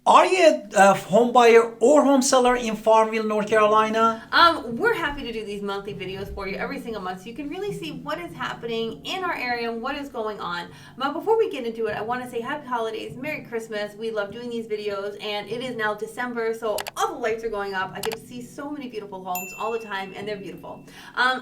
Are you a home buyer or home seller in Farmville, North Carolina? We're happy to do these monthly videos for you every single month so you can really see what is happening in our area and what is going on. But before we get into it, I want to say happy holidays, Merry Christmas. We love doing these videos, and it is now December, so all the lights are going up. I get to see so many beautiful homes all the time, and they're beautiful,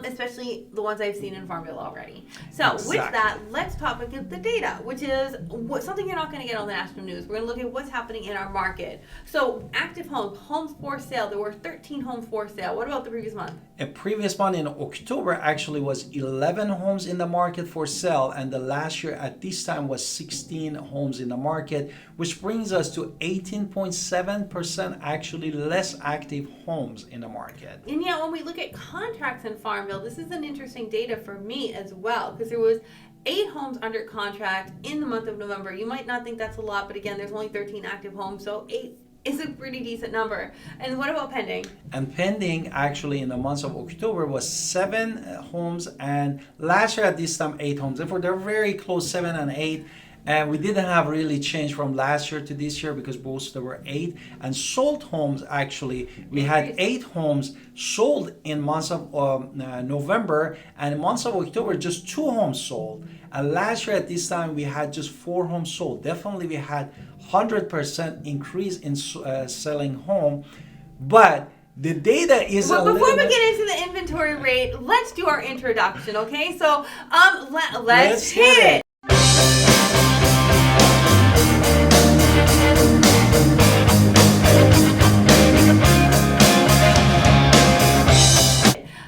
especially the ones I've seen in Farmville already. So with that, let's talk about the data, which is something you're not going to get on the national news. We're going to look at what's happening in our market. So active homes for sale. There were 13 homes for sale. What about the previous month? A previous month in October actually was 11 homes in the market for sale, and the last year at this time was 16 homes in the market, which brings us to 18.7% actually less active homes in the market. And yet when we look at contracts in Farmville, this is an interesting data for me as well, because there was 8 homes under contract in the month of November. You might not think that's a lot, but again, there's only 13 active homes, so 8 is a pretty decent number. And what about pending? And pending actually in the month of October was 7 homes, and last year at this time 8 homes. Therefore, they're very close, 7 and 8. And we didn't have really change from last year to this year because both there were 8. And sold homes, actually, we had 8 homes sold in months of November, and in months of October, just 2 homes sold. And last year at this time, we had just 4 homes sold. Definitely, we had 100% increase in selling home, but the data is well, before we get into the inventory rate, let's do our introduction, okay? So let's hit it.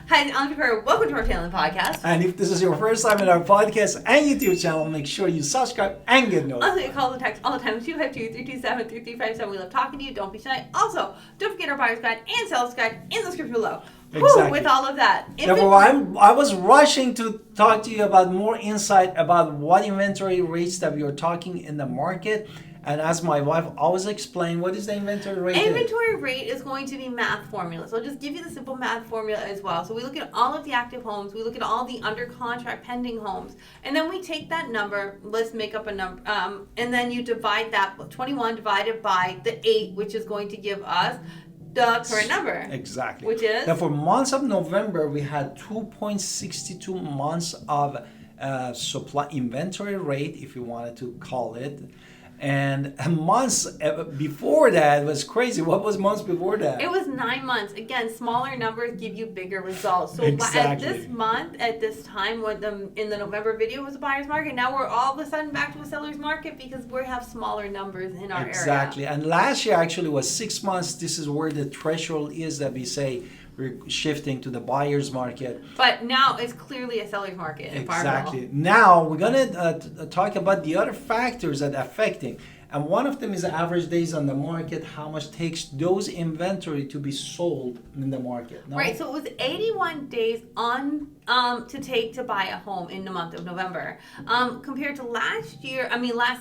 Hi, I'm Victoria. Welcome to our Talent Podcast. And if this is your first time in our podcast and YouTube channel, make sure you subscribe and get notified. Also, you call the text all the time, 252-327-3357. We love talking to you. Don't be shy. Also, don't forget our buyer's guide and sales guide in the description below. Exactly. Whew, with all of that. Therefore, I was rushing to talk to you about more insight about what inventory rates that we are talking in the market. And as my wife always explained, what is the inventory rate? Inventory rate is going to be math formula. So I'll just give you the simple math formula as well. So we look at all of the active homes, we look at all the under contract pending homes, and then we take that number, let's make up a number, and then you divide that, 21 divided by the 8, which is going to give us the current number. Exactly. Which is? Now for months of November, we had 2.62 months of supply inventory rate, if you wanted to call it. And months before that was crazy. What was months before that? It was 9 months. Again, smaller numbers give you bigger results. So exactly. At this month, at this time, when in the November video was a buyer's market, now we're all of a sudden back to a seller's market because we have smaller numbers in our area. Exactly. And last year actually was 6 months. This is where the threshold is that we say we're shifting to the buyer's market. But now it's clearly a seller's market in Exactly. Farmville. Now we're going to talk about the other factors that are affecting. And one of them is the average days on the market, how much takes those inventory to be sold in the market. No? Right, so it was 81 days to take to buy a home in the month of November. Compared to last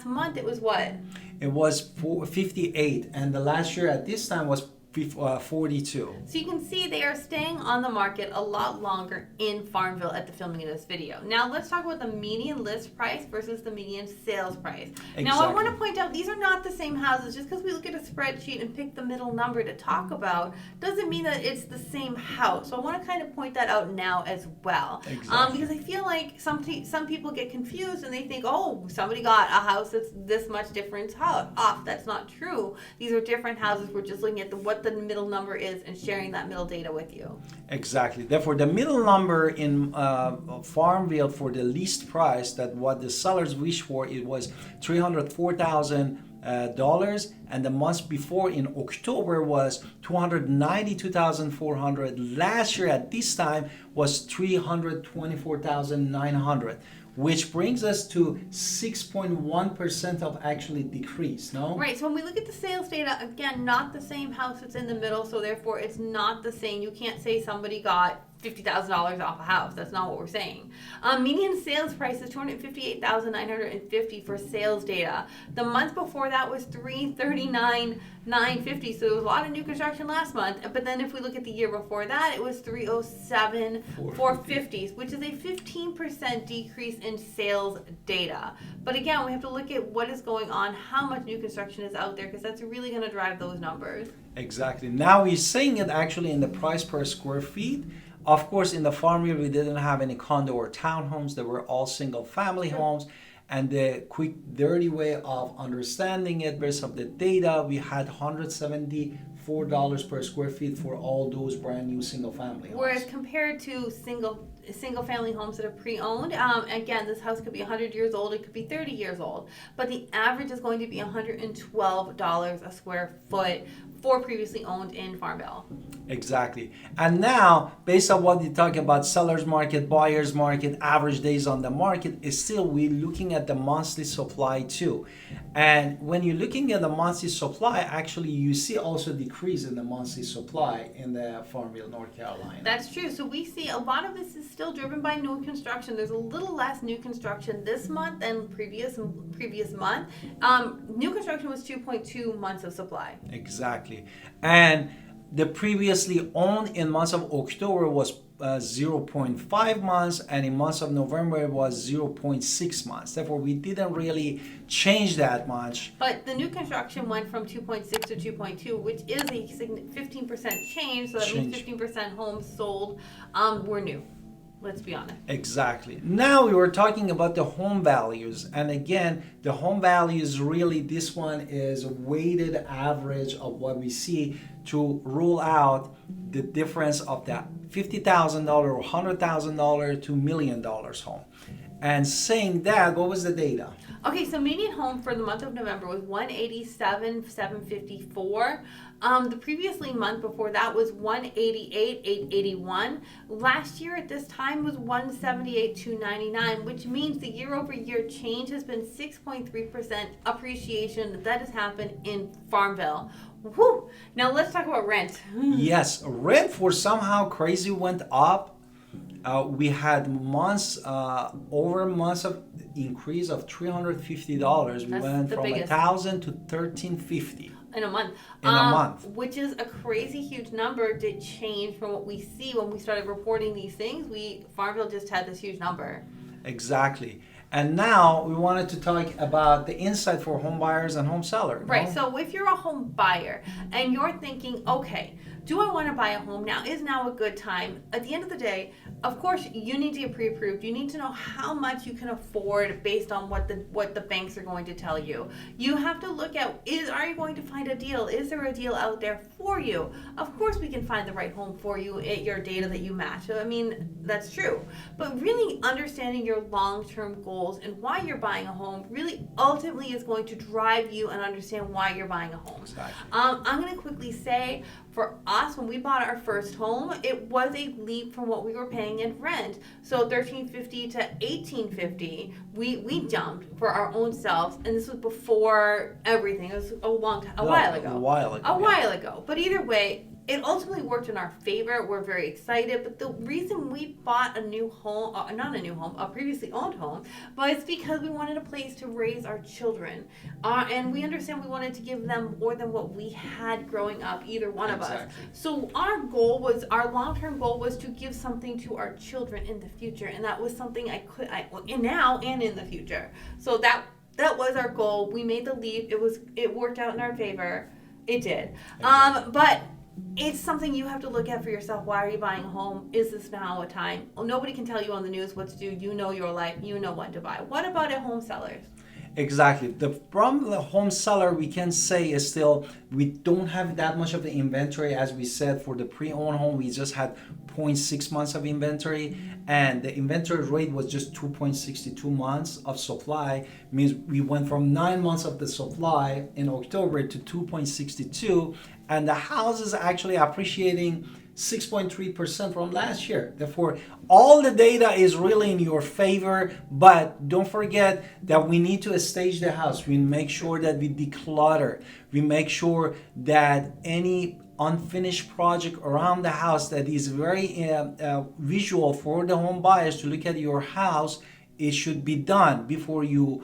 month, it was what? It was 58, and the last year at this time was 42. So you can see they are staying on the market a lot longer in Farmville at the filming of this video. Now let's talk about the median list price versus the median sales price. Exactly. Now I want to point out these are not the same houses. Just because we look at a spreadsheet and pick the middle number to talk about doesn't mean that it's the same house. So I want to kind of point that out now as well. Exactly. Because I feel like some people get confused and they think, oh, somebody got a house that's this much difference off. That's not true. These are different houses. We're just looking at what the middle number is and sharing that middle data with you. Exactly. Therefore, the middle number in Farmville for the least price, that what the sellers wish for, it was $304,000, and the months before in October was $292,400. Last year at this time was $324,900. Which brings us to 6.1% of actually decrease, no? Right, so when we look at the sales data, again, not the same house that's in the middle, so therefore it's not the same. You can't say somebody got $50,000 off a house. That's not what we're saying. Median sales price is $258,950 for sales data. The month before that was $339,950. So there was a lot of new construction last month. But then if we look at the year before that, it was $307,450, which is a 15% decrease in sales data. But again, we have to look at what is going on, how much new construction is out there, because that's really going to drive those numbers. Exactly. Now we're seeing it actually in the price per square feet. Of course, in the Farmville, we didn't have any condo or townhomes. They were all single family homes. And the quick, dirty way of understanding it based on the data, we had $174 per square feet for all those brand new single family homes. Whereas compared to single family homes that are pre-owned, again, this house could be 100 years old, it could be 30 years old, but the average is going to be $112 a square foot for previously owned in Farmville. Exactly. And now, based on what you're talking about, seller's market, buyer's market, average days on the market, is still we're looking at the monthly supply too. And when you're looking at the monthly supply, actually you see also decrease in the monthly supply in the Farmville, North Carolina. That's true. So we see a lot of this is still driven by new construction. There's a little less new construction this month than previous month. New construction was 2.2 months of supply. Exactly. And the previously owned in months of October was 0.5 months, and in months of November it was 0.6 months. Therefore, we didn't really change that much. But the new construction went from 2.6 to 2.2, which is a 15% change. So that means 15% homes sold were new. Let's be honest. Exactly. Now we were talking about the home values. And again, the home values really, this one is a weighted average of what we see to rule out the difference of that $50,000 or $100,000 to $1 million home. And saying that, what was the data? Okay, so median home for the month of November was $187,754. The previously month before that was $188,881. Last year at this time was $178,299, which means the year-over-year change has been 6.3% appreciation that has happened in Farmville. Whew. Now let's talk about rent. Yes, rent for somehow crazy went up. We had months over months of increase of $350. We went from $1,000 to $1,350 in a month. Which is a crazy huge number to change from what we see when we started reporting these things. Farmville just had this huge number. Exactly. And now we wanted to talk about the insight for home buyers and home sellers. Right. No? So if you're a home buyer and you're thinking, okay, do I want to buy a home now? Is now a good time? At the end of the day, of course, you need to get pre-approved. You need to know how much you can afford based on what the banks are going to tell you. You have to look at, are you going to find a deal? Is there a deal out there for you? Of course, we can find the right home for you at your data that you match. I mean, that's true. But really understanding your long-term goals and why you're buying a home really ultimately is going to drive you and understand why you're buying a home. Exactly. I'm going to quickly say, for us, when we bought our first home, it was a leap from what we were paying in rent. So $1,350 to $1,850, we jumped for our own selves, and this was before everything. It was a while ago. But either way, it ultimately worked in our favor. We're very excited. But the reason we bought a new home, a previously owned home, was because we wanted a place to raise our children. And we understand we wanted to give them more than what we had growing up, either one of us. So our long-term goal was to give something to our children in the future. And that was something now and in the future. So that was our goal. We made the leap. It worked out in our favor. It did. Exactly. But it's something you have to look at for yourself. Why are you buying a home? Is this now a time? Well, nobody can tell you on the news what to do. You know your life. You know what to buy. What about at home sellers? Exactly. The problem with the home seller, we can say, is still we don't have that much of the inventory. As we said, for the pre-owned home, we just had 0.6 months of inventory, and the inventory rate was just 2.62 months of supply. Means we went from 9 months of the supply in October to 2.62, and the house is actually appreciating 6.3% from last year. Therefore, all the data is really in your favor, but don't forget that we need to stage the house. We make sure that we declutter. We make sure that any unfinished project around the house that is very visual for the home buyers to look at your house, it should be done before you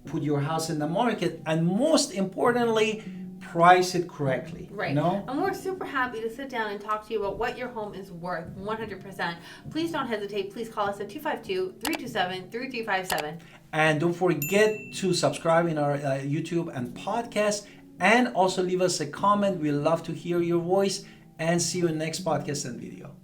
put your house in the market. And most importantly, price it correctly. Right. No? And we're super happy to sit down and talk to you about what your home is worth 100%. Please don't hesitate. Please call us at 252-327-3357. And don't forget to subscribe in our YouTube and podcast, and also leave us a comment. We love to hear your voice, and see you in the next podcast and video.